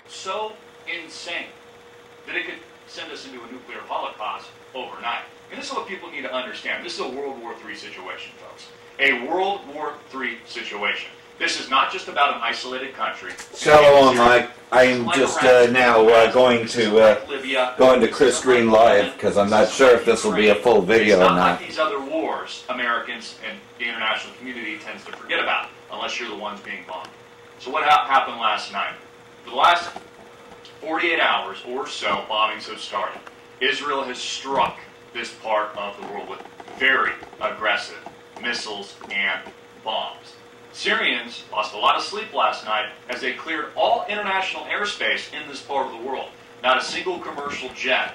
so insane that it could send us into a nuclear holocaust overnight. And this is what people need to understand. This is a World War III situation, folks. A World War III situation. This is not just about an isolated country. Shalom, Mike. I'm just now going to Chris Green Live because I'm not sure if this will be a full video or not. It's not like these other wars Americans and the international community tends to forget about, unless you're the ones being bombed. So what happened last night? For the last 48 hours or so, bombings have started. Israel has struck this part of the world with very aggressive missiles and bombs. Syrians lost a lot of sleep last night as they cleared all international airspace in this part of the world. Not a single commercial jet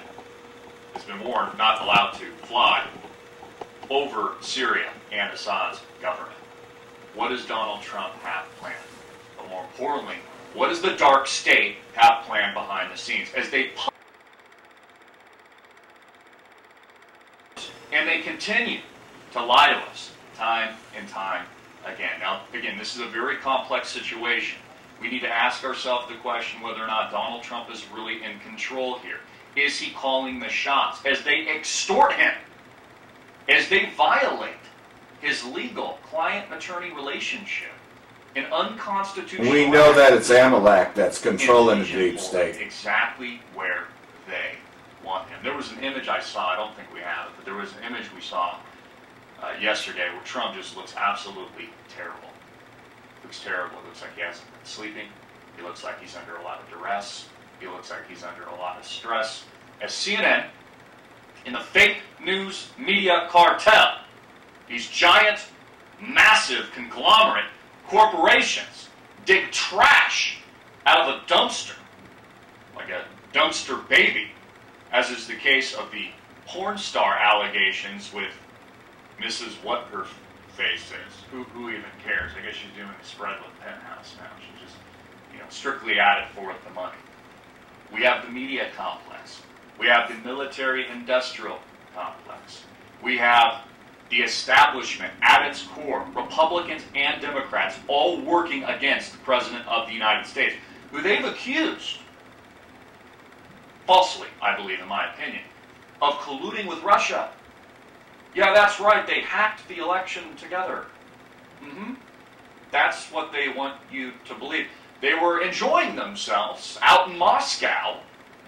has been warned not allowed to fly over Syria and Assad's government. What does Donald Trump have planned? But more importantly, what does the dark state have planned behind the scenes as they and they continue to lie to us time and time again. Now, again, this is a very complex situation. We need to ask ourselves the question whether or not Donald Trump is really in control here. Is he calling the shots as they extort him, as they violate his legal client-attorney relationship, an unconstitutional... We know that it's Amalek that's controlling the deep state. Exactly where they want him. There was an image I saw, I don't think we have it, but there was an image we saw yesterday where Trump just looks absolutely terrible. Looks terrible. It looks like he hasn't been sleeping. He looks like he's under a lot of duress. He looks like he's under a lot of stress. As CNN, in the fake news media cartel, these giant, massive, conglomerate corporations dig trash out of a dumpster, like a dumpster baby, as is the case of the porn star allegations with Mrs. What her face is. Who even cares? I guess she's doing a spread with Penthouse now. She's just, strictly at it for the money. We have the media complex. We have the military-industrial complex. We have the establishment at its core, Republicans and Democrats, all working against the President of the United States, who they've accused, falsely, I believe, in my opinion, of colluding with Russia. Yeah, that's right, they hacked the election together. That's what they want you to believe. They were enjoying themselves out in Moscow,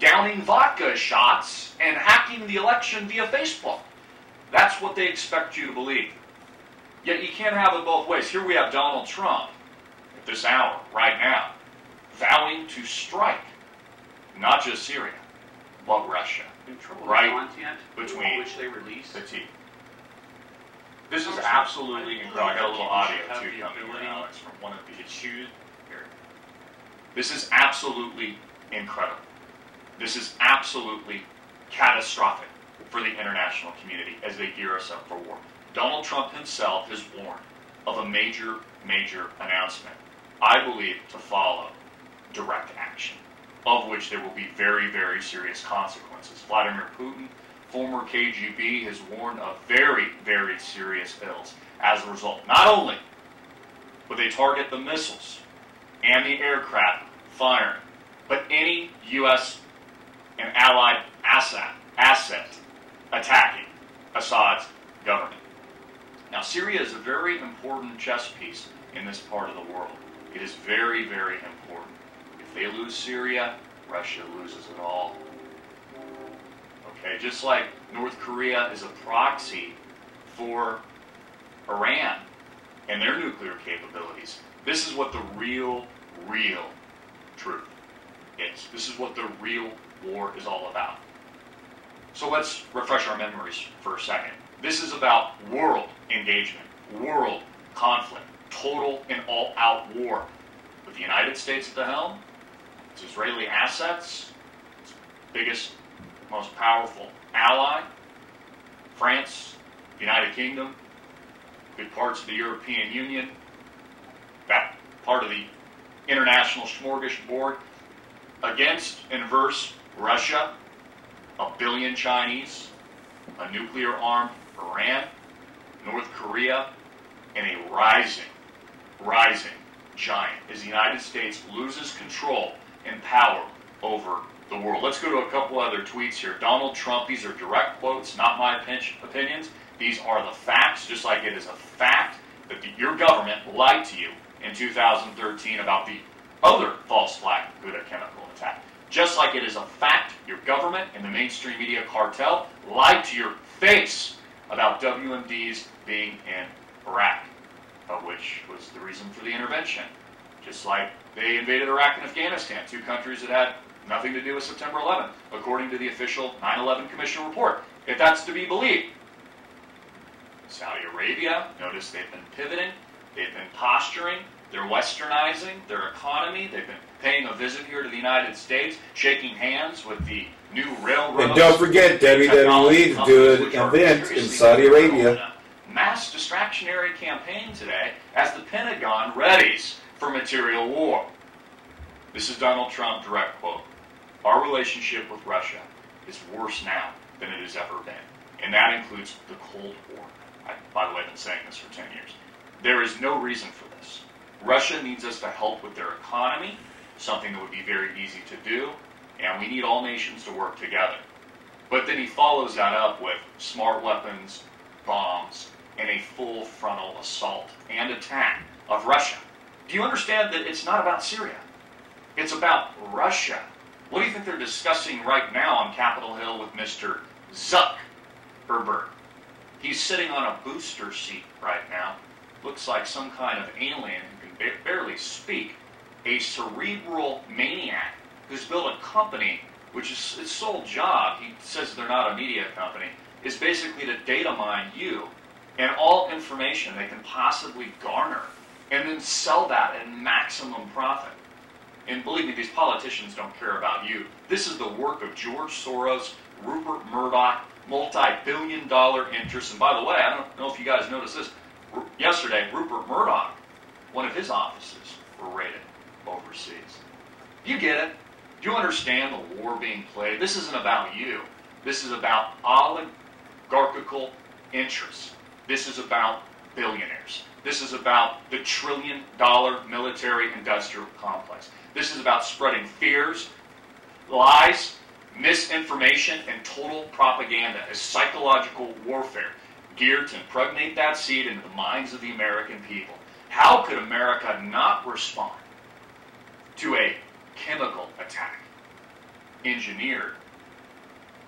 downing vodka shots and hacking the election via Facebook. That's what they expect you to believe. Yet you can't have it both ways. Here we have Donald Trump, at this hour, right now, vowing to strike not just Syria, but Russia. Right between which they release the teeth. This is absolutely incredible. I got a little audio too coming here, Alex, from one of the issues here. This is absolutely incredible. This is absolutely catastrophic for the international community as they gear us up for war. Donald Trump himself has warned of a major, major announcement, I believe, to follow direct action, of which there will be very, very serious consequences. Vladimir Putin, former KGB, has warned of very, very serious ills as a result. Not only would they target the missiles and the aircraft firing, but any U.S. and allied asset attacking Assad's government. Now, Syria is a very important chess piece in this part of the world. It is very, very important. If they lose Syria, Russia loses it all. Okay, just like North Korea is a proxy for Iran and their nuclear capabilities, this is what the real truth is. This is what the real war is all about. So let's refresh our memories for a second. This is about world engagement, world conflict, total and all-out war. With the United States at the helm, its Israeli assets, its biggest, most powerful ally, France, the United Kingdom, good parts of the European Union, that part of the international smorgasbord, against and versus Russia, 1 billion Chinese, a nuclear-armed Iran, North Korea, and a rising giant as the United States loses control and power over the world. Let's go to a couple other tweets here. Donald Trump, these are direct quotes, not my opinions. These are the facts, just like it is a fact that your government lied to you in 2013 about the other false flag Gouda chemical attack. Just like it is a fact your government and the mainstream media cartel lied to your face about WMDs being in Iraq, which was the reason for the intervention. Just like they invaded Iraq and Afghanistan, two countries that had nothing to do with September 11th, according to the official 9/11 Commission report, if that's to be believed. Saudi Arabia, notice they've been pivoting, they've been posturing, they're westernizing their economy, they've been paying a visit here to the United States, shaking hands with the new railroads. And don't forget WWE to do an event in Saudi Arabia. Mass distractionary campaign today as the Pentagon readies for material war. This is Donald Trump, direct quote. Our relationship with Russia is worse now than it has ever been. And that includes the Cold War. By the way, I've been saying this for 10 years. There is no reason for this. Russia needs us to help with their economy, something that would be very easy to do, and we need all nations to work together. But then he follows that up with smart weapons, bombs, and a full frontal assault and attack of Russia. Do you understand that it's not about Syria? It's about Russia. What do you think they're discussing right now on Capitol Hill with Mr. Zuckerberg? He's sitting on a booster seat right now. Looks like some kind of alien who can barely speak. A cerebral maniac who's built a company which is its sole job, he says they're not a media company, is basically to data mine you and all information they can possibly garner and then sell that at maximum profit. And believe me, these politicians don't care about you. This is the work of George Soros, Rupert Murdoch, multi-billion-dollar interests. And by the way, I don't know if you guys noticed this. Yesterday, Rupert Murdoch, one of his offices, were raided overseas. You get it? Do you understand the war being played? This isn't about you. This is about oligarchical interests. This is about billionaires. This is about the trillion-dollar military-industrial complex. This is about spreading fears, lies, misinformation, and total propaganda as psychological warfare geared to impregnate that seed into the minds of the American people. How could America not respond to a chemical attack engineered?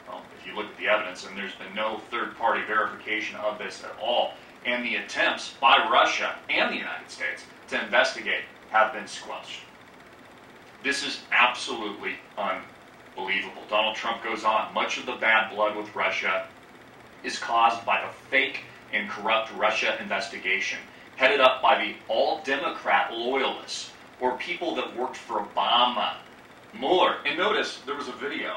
Well, if you look at the evidence, and there's been no third-party verification of this at all, and the attempts by Russia and the United States to investigate have been squelched. This is absolutely unbelievable. Donald Trump goes on. Much of the bad blood with Russia is caused by the fake and corrupt Russia investigation, headed up by the all-Democrat loyalists or people that worked for Obama. Mueller, and notice there was a video.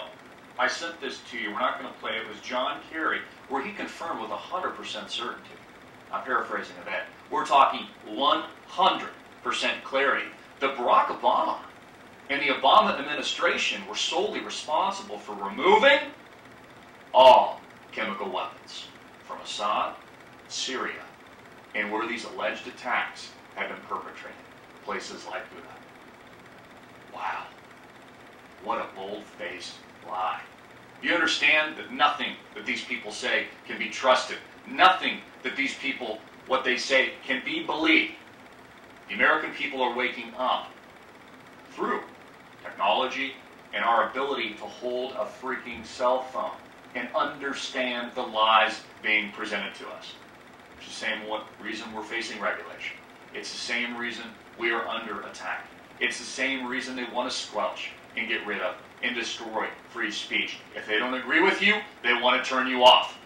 I sent this to you. We're not going to play it. It was John Kerry, where he confirmed with 100% certainty. I'm paraphrasing a bit. We're talking 100% clarity that Barack Obama and the Obama administration were solely responsible for removing all chemical weapons from Assad, Syria, and where these alleged attacks have been perpetrated, places like Ghouta. Wow. What a bold-faced lie. You understand that nothing that these people say can be trusted. Nothing that these people, what they say, can be believed. The American people are waking up through technology and our ability to hold a freaking cell phone and understand the lies being presented to us. It's the same reason we're facing regulation. It's the same reason we are under attack. It's the same reason they want to squelch and get rid of and destroy free speech. If they don't agree with you, they want to turn you off.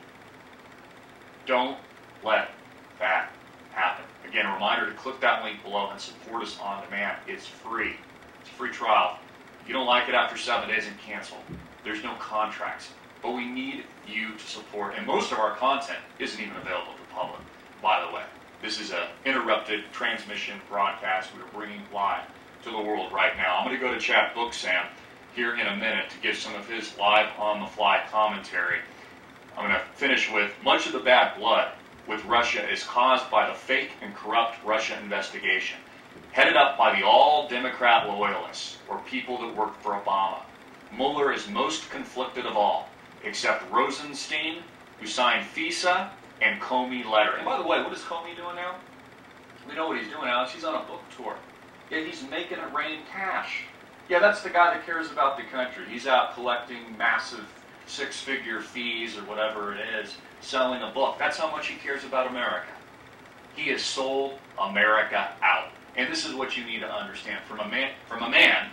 Don't let that happen. Again, a reminder to click that link below and support us on demand. It's free. It's a free trial. If you don't like it after 7 days, and cancel. There's no contracts. But we need you to support, and most of our content isn't even available to the public, by the way. This is an interrupted transmission broadcast we are bringing live to the world right now. I'm going to go to Chad Booksam here in a minute to give some of his live on-the-fly commentary. I'm going to finish with much of the bad blood with Russia is caused by the fake and corrupt Russia investigation. headed up by the all-Democrat loyalists, or people that worked for Obama. Mueller is most conflicted of all, except Rosenstein, who signed FISA, and Comey letter. And by the way, what is Comey doing now? We know what he's doing, Alex. He's on a book tour. Yeah, he's making it rain cash. Yeah, that's the guy that cares about the country. He's out collecting massive six-figure fees or whatever it is, selling a book. That's how much he cares about America. He has sold America out. And this is what you need to understand. From a man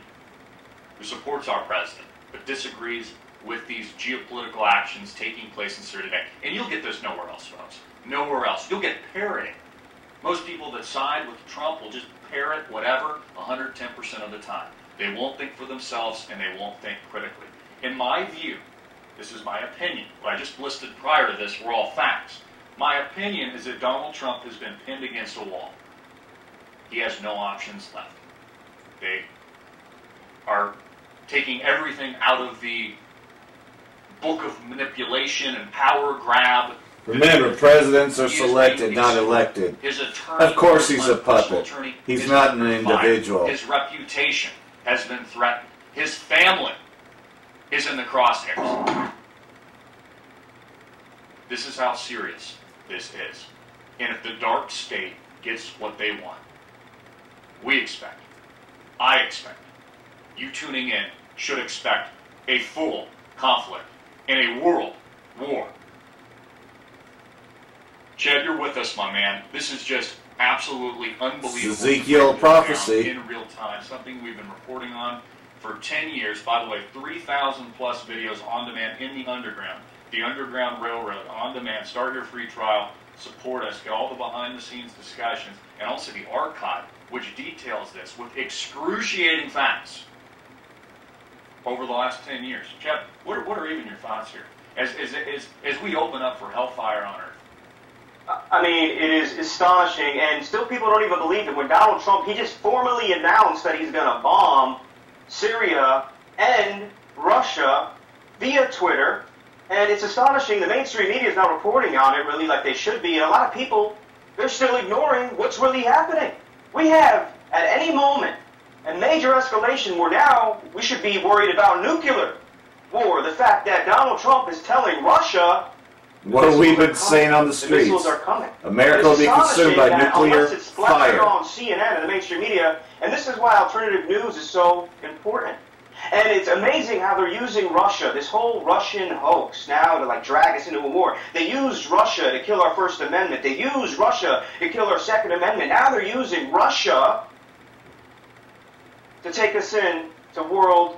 who supports our president, but disagrees with these geopolitical actions taking place in Syria today. And you'll get this nowhere else, folks. Nowhere else. You'll get parroting. Most people that side with Trump will just parrot whatever 110% of the time. They won't think for themselves, and they won't think critically. In my view, this is my opinion. What I just listed prior to this were all facts. My opinion is that Donald Trump has been pinned against a wall. He has no options left. They are taking everything out of the book of manipulation and power grab. Remember, presidents are selected, not elected. His attorney, of course he's a puppet. He's not an fired. individual. His reputation has been threatened. His family is in the crosshairs. This is how serious this is. And if the dark state gets what they want, we expect, I expect, you tuning in should expect a full conflict and a world war. Chad, you're with us, my man. This is just absolutely unbelievable. Ezekiel prophecy. In real time, something we've been reporting on for 10 years. By the way, 3,000 plus videos on demand in the Underground. The Underground Railroad on demand. Start your free trial. Support us. Get all the behind-the-scenes discussions. And also the archive, which details this with excruciating facts over the last 10 years. Chad, what are even your thoughts here? As we open up for hellfire on Earth. I mean, it is astonishing, and still people don't even believe it. When Donald Trump, he just formally announced that he's going to bomb Syria and Russia via Twitter, and it's astonishing. The mainstream media is not reporting on it really like they should be, and a lot of people, they're still ignoring what's really happening. We have, at any moment, a major escalation where now we should be worried about nuclear war. The fact that Donald Trump is telling Russia, what have we been saying on the the streets? missiles are coming. America will be consumed by nuclear unless it's fire fire. on CNN and the mainstream media, and this is why alternative news is so important. And it's amazing how they're using Russia, this whole Russian hoax, now to like drag us into a war. They used Russia to kill our First Amendment. They used Russia to kill our Second Amendment. Now they're using Russia to take us in to world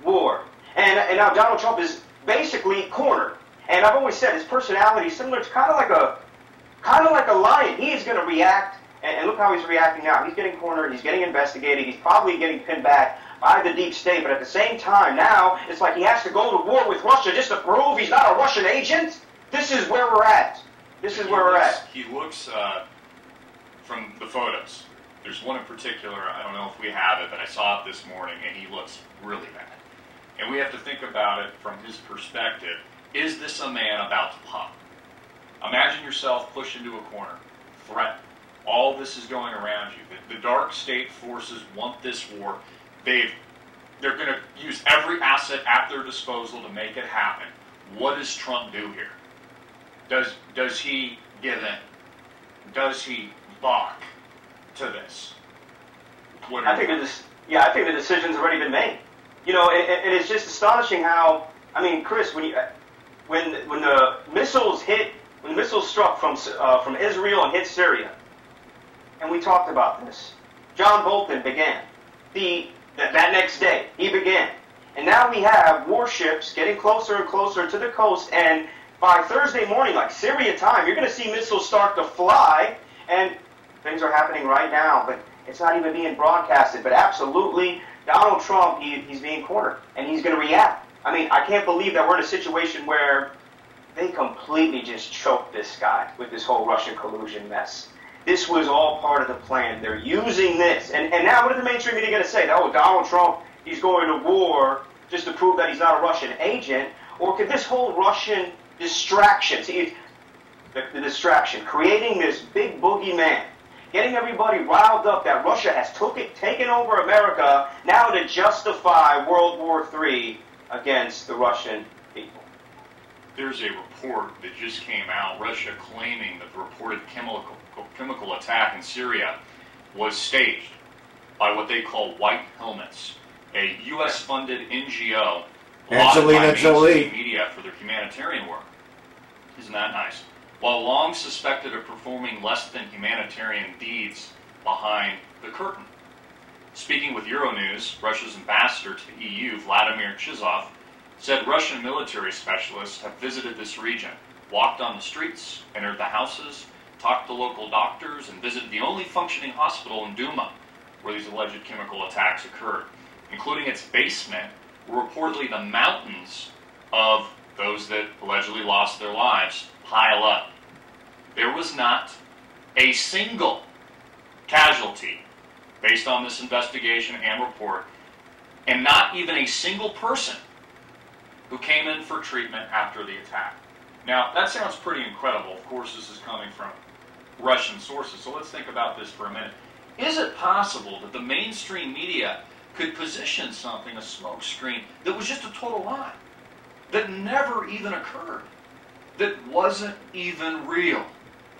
war. And now Donald Trump is basically cornered. And I've always said his personality is similar to kind of like a lion. He is going to react, and look how he's reacting now. He's getting cornered. He's getting investigated. He's probably getting pinned back by the deep state. But at the same time, now it's like he has to go to war with Russia just to prove he's not a Russian agent. This is where we're at. This is where we're at. He looks from the photos. There's one in particular. I don't know if we have it, but I saw it this morning, and he looks really bad. And we have to think about it from his perspective. Is this a man about to pop? Imagine yourself pushed into a corner, threatened. All this is going around you. The dark state forces want this war. They're going to use every asset at their disposal to make it happen. What does Trump do here? Does he give in? Does he balk to this? I think the decision's already been made. You know, and it's just astonishing how. I mean, Chris, when the missiles struck from Israel and hit Syria, and we talked about this, John Bolton began. That next day, he began. And now we have warships getting closer and closer to the coast, and by Thursday morning, like Syria time, you're going to see missiles start to fly, and things are happening right now, but it's not even being broadcasted. But absolutely, Donald Trump, he's being cornered, and he's going to react. I mean, I can't believe that we're in a situation where they completely just choked this guy with this whole Russian collusion mess. This was all part of the plan. They're using this. And now what are the mainstream media going to say? Oh, Donald Trump, he's going to war just to prove that he's not a Russian agent? Or could this whole Russian distraction, see, the distraction, creating this big boogeyman, getting everybody riled up that Russia has taken over America now to justify World War III against the Russian people. There's a report that just came out, Russia claiming that the reported chemical attack in Syria was staged by what they call White Helmets, a U.S.-funded NGO lauded by mainstream media for their humanitarian work. Isn't that nice? While long suspected of performing less than humanitarian deeds behind the curtain. Speaking with Euronews, Russia's ambassador to the EU, Vladimir Chizov, said Russian military specialists have visited this region, walked on the streets, entered the houses, talked to local doctors, and visited the only functioning hospital in Duma, where these alleged chemical attacks occurred, including its basement, where reportedly the mountains of those that allegedly lost their lives pile up. There was not a single casualty based on this investigation and report, and not even a single person who came in for treatment after the attack. Now, that sounds pretty incredible. Of course, this is coming from Russian sources, so let's think about this for a minute. Is it possible that the mainstream media could position something, a smokescreen, that was just a total lie, that never even occurred, that wasn't even real?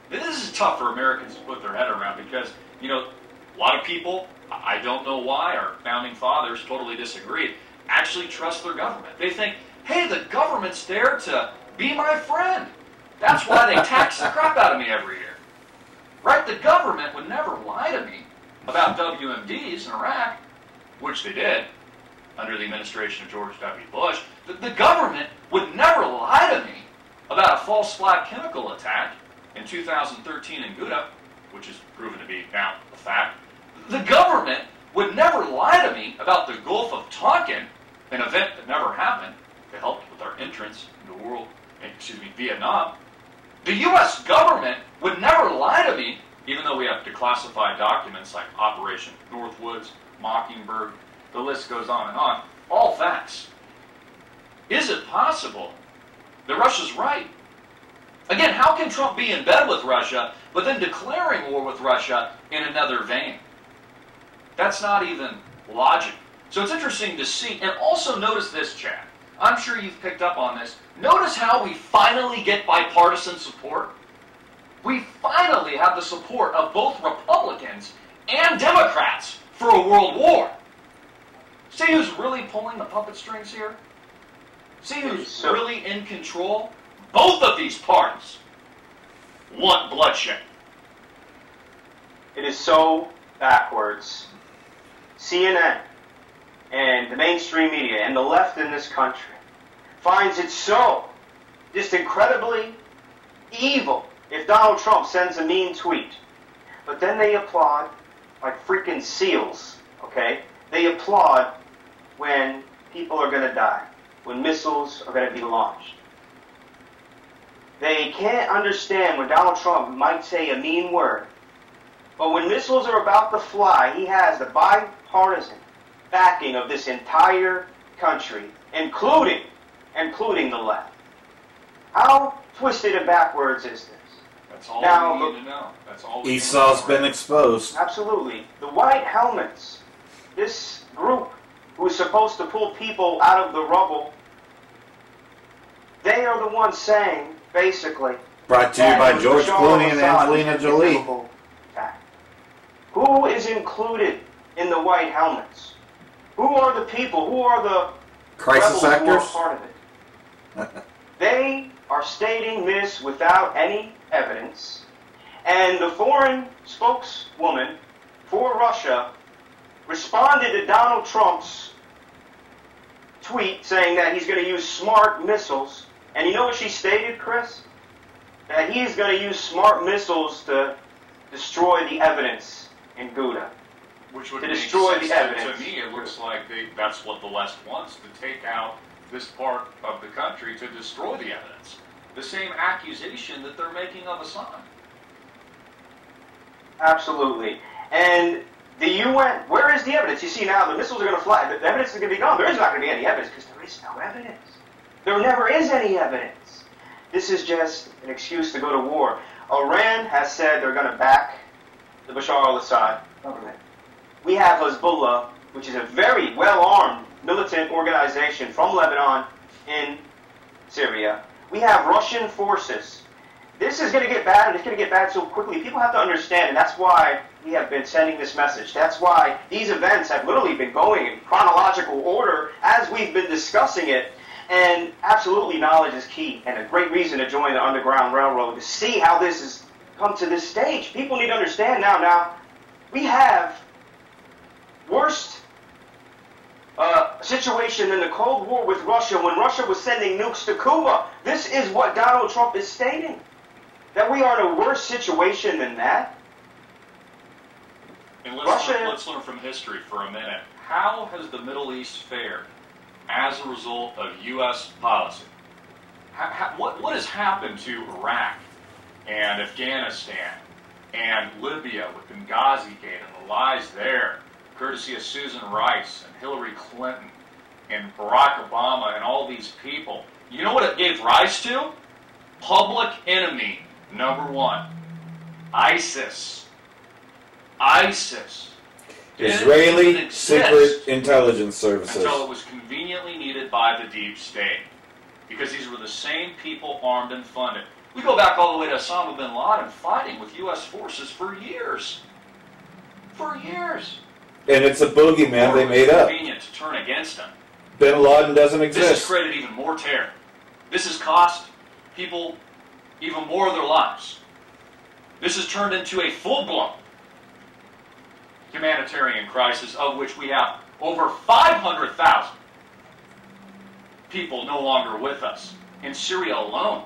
This is tough for Americans to put their head around because, you know, a lot of people, I don't know why, our founding fathers totally disagreed, actually trust their government. They think, hey, the government's there to be my friend. That's why they tax the crap out of me every year. Right? The government would never lie to me about WMDs in Iraq, which they did under the administration of George W. Bush. The government would never lie to me about a false flag chemical attack in 2013 in Ghouta, which is proven to be now a fact. The government would never lie to me about the Gulf of Tonkin, an event that never happened, that helped with our entrance into Vietnam. The U.S. government would never lie to me, even though we have declassified documents like Operation Northwoods, Mockingbird, the list goes on and on, all facts. Is it possible that Russia's right? Again, how can Trump be in bed with Russia, but then declaring war with Russia in another vein? That's not even logic. So it's interesting to see, and also notice this, Chad. I'm sure you've picked up on this. Notice how we finally get bipartisan support. We finally have the support of both Republicans and Democrats for a world war. See who's really pulling the puppet strings here? See who's really in control? Both of these parties want bloodshed. It is so backwards. CNN and the mainstream media and the left in this country finds it so just incredibly evil if Donald Trump sends a mean tweet. But then they applaud like freaking seals, okay? They applaud when people are going to die, when missiles are going to be launched. They can't understand when Donald Trump might say a mean word, but when missiles are about to fly, he has the bipartisan backing of this entire country, including the left. How twisted and backwards is this? That's all we need to know. That's all we Esau's been exposed. Absolutely. The White Helmets, this group who is supposed to pull people out of the rubble, they are the ones saying, basically, brought to you by George Clooney and Angelina Jolie. Who is included in the White Helmets? Who are the people? Who are the crisis actors who are part of it? They are stating this without any evidence, and the foreign spokeswoman for Russia responded to Donald Trump's tweet saying that he's going to use smart missiles. And you know what she stated, Chris? That he's going to use smart missiles to destroy the evidence in Ghouta. Which would destroy the evidence. To me, it looks like that's what the left wants, to take out this part of the country to destroy the evidence. The same accusation that they're making of Assad. Absolutely. And the UN, where is the evidence? You see now the missiles are going to fly. The evidence is going to be gone. There is not going to be any evidence because there is no evidence. There never is any evidence. This is just an excuse to go to war. Iran has said they're going to back the Bashar al-Assad government. We have Hezbollah, which is a very well-armed militant organization from Lebanon in Syria. We have Russian forces. This is going to get bad, and it's going to get bad so quickly. People have to understand, and that's why we have been sending this message. That's why these events have literally been going in chronological order as we've been discussing it. And absolutely, knowledge is key, and a great reason to join the Underground Railroad to see how this has come to this stage. People need to understand now. Now, we have worst situation in the Cold War with Russia when Russia was sending nukes to Cuba. This is what Donald Trump is stating. That we are in a worse situation than that. And let's learn from history for a minute. How has the Middle East fared as a result of U.S. policy? What has happened to Iraq and Afghanistan and Libya with Benghazi Gate and the lies there, courtesy of Susan Rice and Hillary Clinton and Barack Obama and all these people? You know what it gave rise to? Public enemy number one. ISIS. Israeli Secret Intelligence Services. Until it was conveniently needed by the deep state. Because these were the same people armed and funded. We go back all the way to Osama bin Laden fighting with U.S. forces for years. For years. And it's a boogeyman they made up. Convenient to turn against him. Bin Laden doesn't exist. This has created even more terror. This has cost people even more of their lives. This has turned into a full-blown humanitarian crisis, of which we have over 500,000 people no longer with us in Syria alone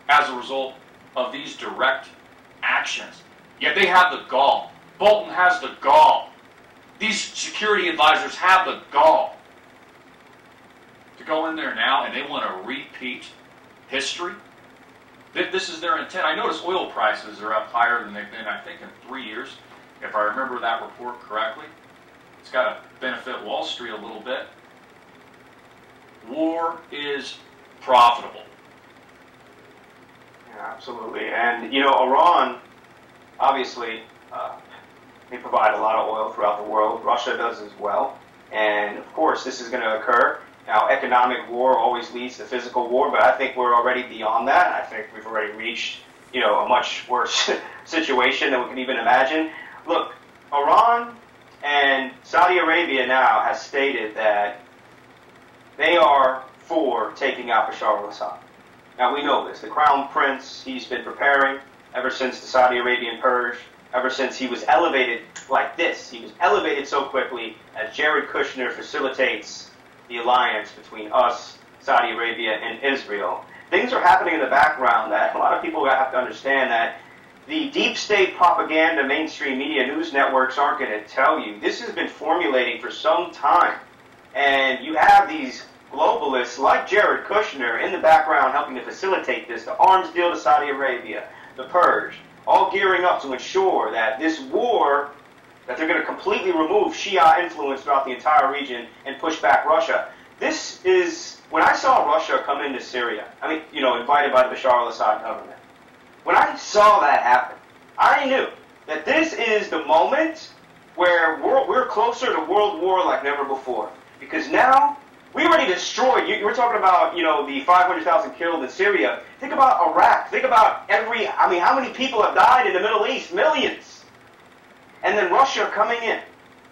as a result of these direct actions. Yet they have the gall. Bolton has the gall. These security advisors have the gall to go in there now, and they want to repeat history. This is their intent. I notice oil prices are up higher than they've been, I think, in 3 years, if I remember that report correctly. It's got to benefit Wall Street a little bit. War is profitable. Yeah, absolutely. And, you know, Iran, obviously, they provide a lot of oil throughout the world. Russia does as well. And, of course, this is going to occur. Now, economic war always leads to physical war, but I think we're already beyond that. I think we've already reached, you know, a much worse situation than we can even imagine. Look, Iran and Saudi Arabia now has stated that they are for taking out Bashar al-Assad. Now, we know this. The Crown Prince, he's been preparing ever since the Saudi Arabian purge, ever since he was elevated like this. He was elevated so quickly as Jared Kushner facilitates the alliance between us, Saudi Arabia, and Israel. Things are happening in the background that a lot of people have to understand that the deep state propaganda, mainstream media, news networks aren't going to tell you. This has been formulating for some time. And you have these globalists like Jared Kushner in the background helping to facilitate this, the arms deal to Saudi Arabia, the purge, all gearing up to ensure that this war, that they're going to completely remove Shia influence throughout the entire region and push back Russia. This is, when I saw Russia come into Syria, I mean, you know, invited by the Bashar al-Assad government, when I saw that happen, I knew that this is the moment where we're closer to world war like never before. Because now, we already destroyed, you were talking about, you know, the 500,000 killed in Syria. Think about Iraq. Think about how many people have died in the Middle East? Millions. And then Russia coming in.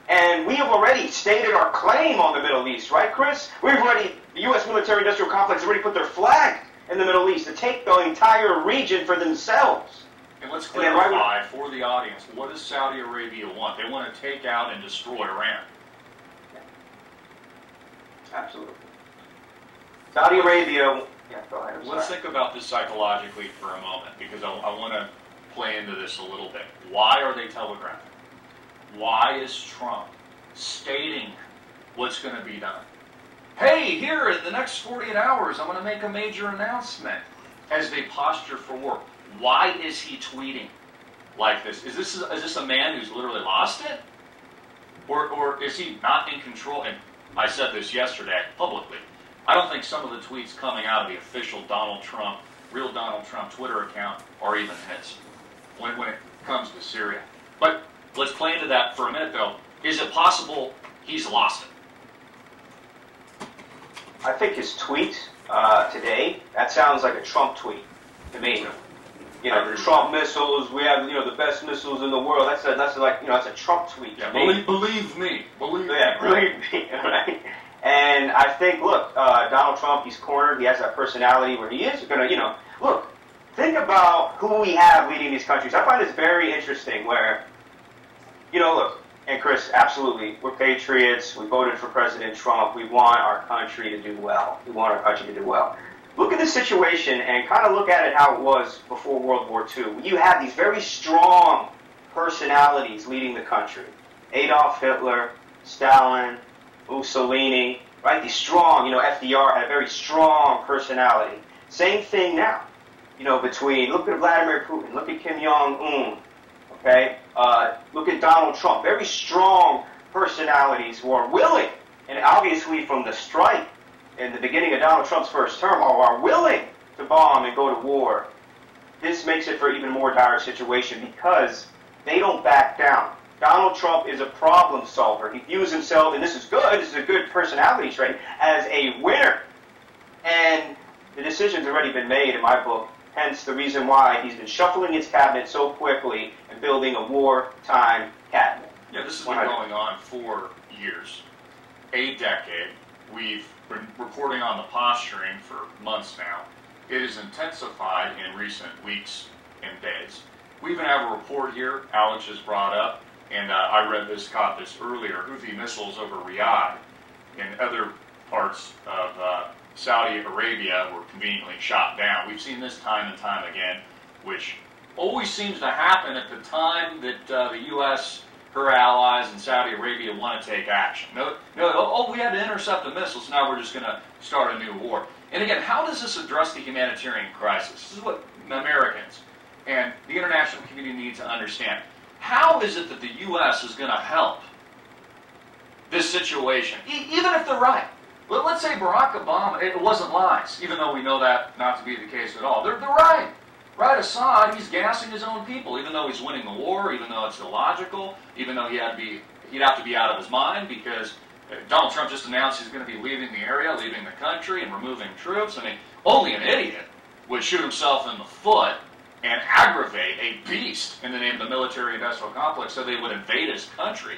And we have already stated our claim on the Middle East, right, Chris? The U.S. military-industrial complex has already put their flag in the Middle East to take the entire region for themselves. And let's clarify for the audience, what does Saudi Arabia want? They want to take out and destroy Iran. Absolutely. Saudi Arabia, yeah, go ahead. Let's think about this psychologically for a moment, because I want to play into this a little bit. Why are they telegraphing? Why is Trump stating what's going to be done? Hey, here in the next 48 hours, I'm going to make a major announcement as they posture for war. Why is he tweeting like this? Is this a man who's literally lost it? Or is he not in control? And I said this yesterday publicly. I don't think some of the tweets coming out of the official Donald Trump, real Donald Trump Twitter account are even his when it comes to Syria. But let's play into that for a minute, though. Is it possible he's lost it? I think his tweet today, that sounds like a Trump tweet to me. You know, the Trump missiles, we have, the best missiles in the world. That's like, that's a Trump tweet. Yeah, believe me. Believe me. Right? And I think, look, Donald Trump, he's cornered. He has that personality where he is going to, look, think about who we have leading these countries. I find this very interesting where, look, and Chris, absolutely, we're patriots. We voted for President Trump. We want our country to do well. Look at the situation and kind of look at it how it was before World War II. You have these very strong personalities leading the country. Adolf Hitler, Stalin, Mussolini, right? These strong, FDR had a very strong personality. Same thing now, between, look at Vladimir Putin, look at Kim Jong-un, okay? Look at Donald Trump. Very strong personalities who are willing, and obviously from the strike in the beginning of Donald Trump's first term, are willing to bomb and go to war. This makes it for an even more dire situation because they don't back down. Donald Trump is a problem solver. He views himself, and this is a good personality trait, as a winner. And the decision's already been made in my book, hence the reason why he's been shuffling his cabinet so quickly and building a wartime cabinet. Yeah, this has been going on for years, a decade. We've been reporting on the posturing for months now. It has intensified in recent weeks and days. We even have a report here Alex has brought up, and I caught this earlier. Houthi missiles over Riyadh and other parts of Saudi Arabia were conveniently shot down. We've seen this time and time again, which always seems to happen at the time that the U.S., her allies, and Saudi Arabia want to take action. We had to intercept the missiles, now we're just going to start a new war. And again, how does this address the humanitarian crisis? This is what Americans and the international community need to understand. How is it that the U.S. is going to help this situation, even if they're right? Well, let's say Barack Obama, it wasn't lies, even though we know that not to be the case at all. They're right. Right, Assad, he's gassing his own people, even though he's winning the war, even though it's illogical, even though he'd have to be out of his mind because Donald Trump just announced he's going to be leaving the area, leaving the country, and removing troops. I mean, only an idiot would shoot himself in the foot and aggravate a beast in the name of the military-industrial complex so they would invade his country.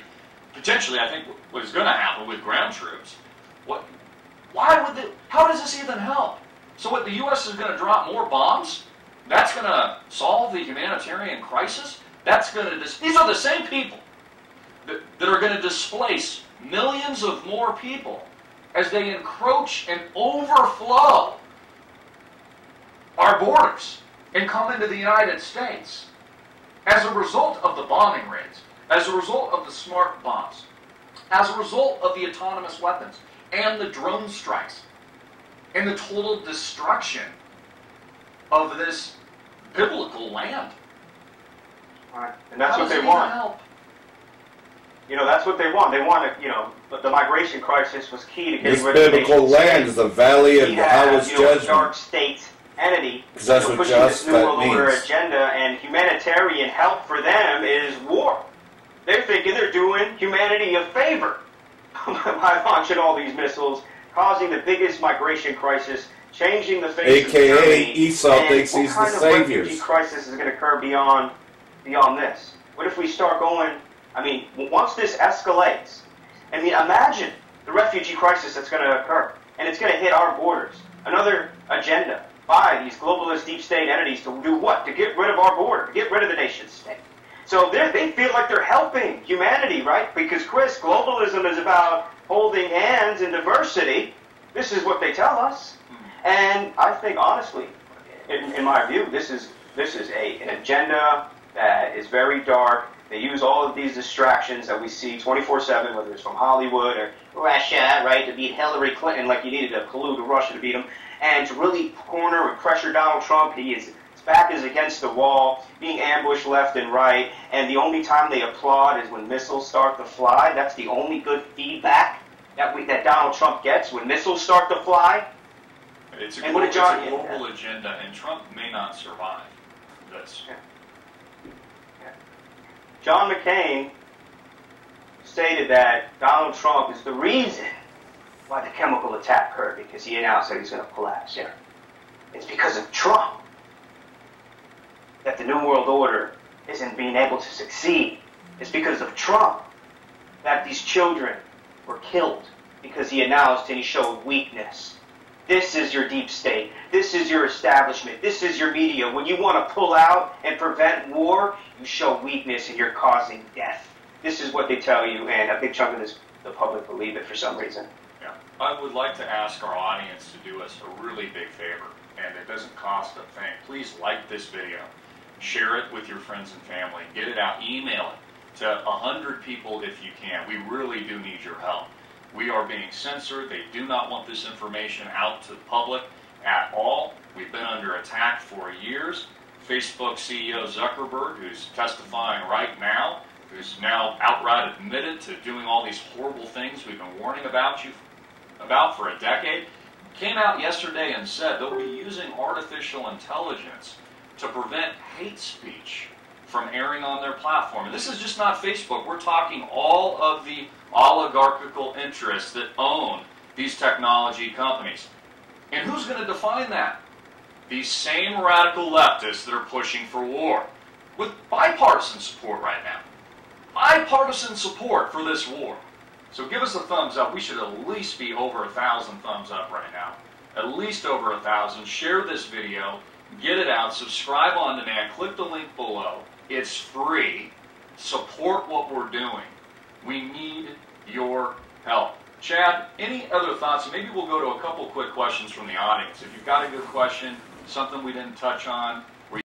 Potentially, I think what is going to happen with ground troops. How does this even help? So what, the U.S. is going to drop more bombs? That's going to solve the humanitarian crisis? These are the same people that are going to displace millions of more people as they encroach and overflow our borders and come into the United States as a result of the bombing raids, as a result of the smart bombs, as a result of the autonomous weapons and the drone strikes and the total destruction of this biblical land. Right. And that's what they want. Help? That's what they want. They want to, the migration crisis was key to getting rid This of the biblical land is the valley of Yahweh's judgment. A dark state entity that's what pushing this new world order agenda, and humanitarian help for them is war. They're thinking they're doing humanity a favor by launching all these missiles, causing the biggest migration crisis, changing the face of Germany. AKA Esau thinks he's the savior. What kind of refugee crisis is going to occur beyond this? What if we start going, once this escalates, imagine the refugee crisis that's going to occur, and it's going to hit our borders. Another agenda by these globalist deep state entities to do what? To get rid of our border, to get rid of the nation state. So they feel like they're helping humanity, right? Because, Chris, globalism is about holding hands in diversity. This is what they tell us. And I think, honestly, in my view, this is an agenda that is very dark. They use all of these distractions that we see 24/7, whether it's from Hollywood or Russia, right, to beat Hillary Clinton, like you needed to collude with Russia to beat him, and to really corner and pressure Donald Trump. His back is against the wall, being ambushed left and right, and the only time they applaud is when missiles start to fly. That's the only good feedback that Donald Trump gets, when missiles start to fly. It's a global agenda, and Trump may not survive this. John McCain stated that Donald Trump is the reason why the chemical attack occurred, because he announced that he's going to collapse. Yeah. It's because of Trump that the New World Order isn't being able to succeed. It's because of Trump that these children were killed, because he announced and he showed weakness. This is your deep state. This is your establishment. This is your media. When you want to pull out and prevent war, you show weakness and you're causing death. This is what they tell you, and a big chunk of the public believe it for some reason. Yeah. I would like to ask our audience to do us a really big favor, and it doesn't cost a thing. Please like this video. Share it with your friends and family. Get it out. Email it to 100 people if you can. We really do need your help. We are being censored. They do not want this information out to the public at all. We've been under attack for years. Facebook CEO Zuckerberg, who's testifying right now, who's now outright admitted to doing all these horrible things we've been warning about for a decade, came out yesterday and said they'll be using artificial intelligence to prevent hate speech from airing on their platform. And this is just not Facebook. We're talking all of the oligarchical interests that own these technology companies. And who's going to define that? These same radical leftists that are pushing for war, with bipartisan support right now. Bipartisan support for this war. So give us a thumbs up. We should at least be over 1,000 thumbs up right now. At least over 1,000. Share this video. Get it out. Subscribe on demand. Click the link below. It's free. Support what we're doing. We need your help. Chad, any other thoughts? Maybe we'll go to a couple quick questions from the audience. If you've got a good question, something we didn't touch on,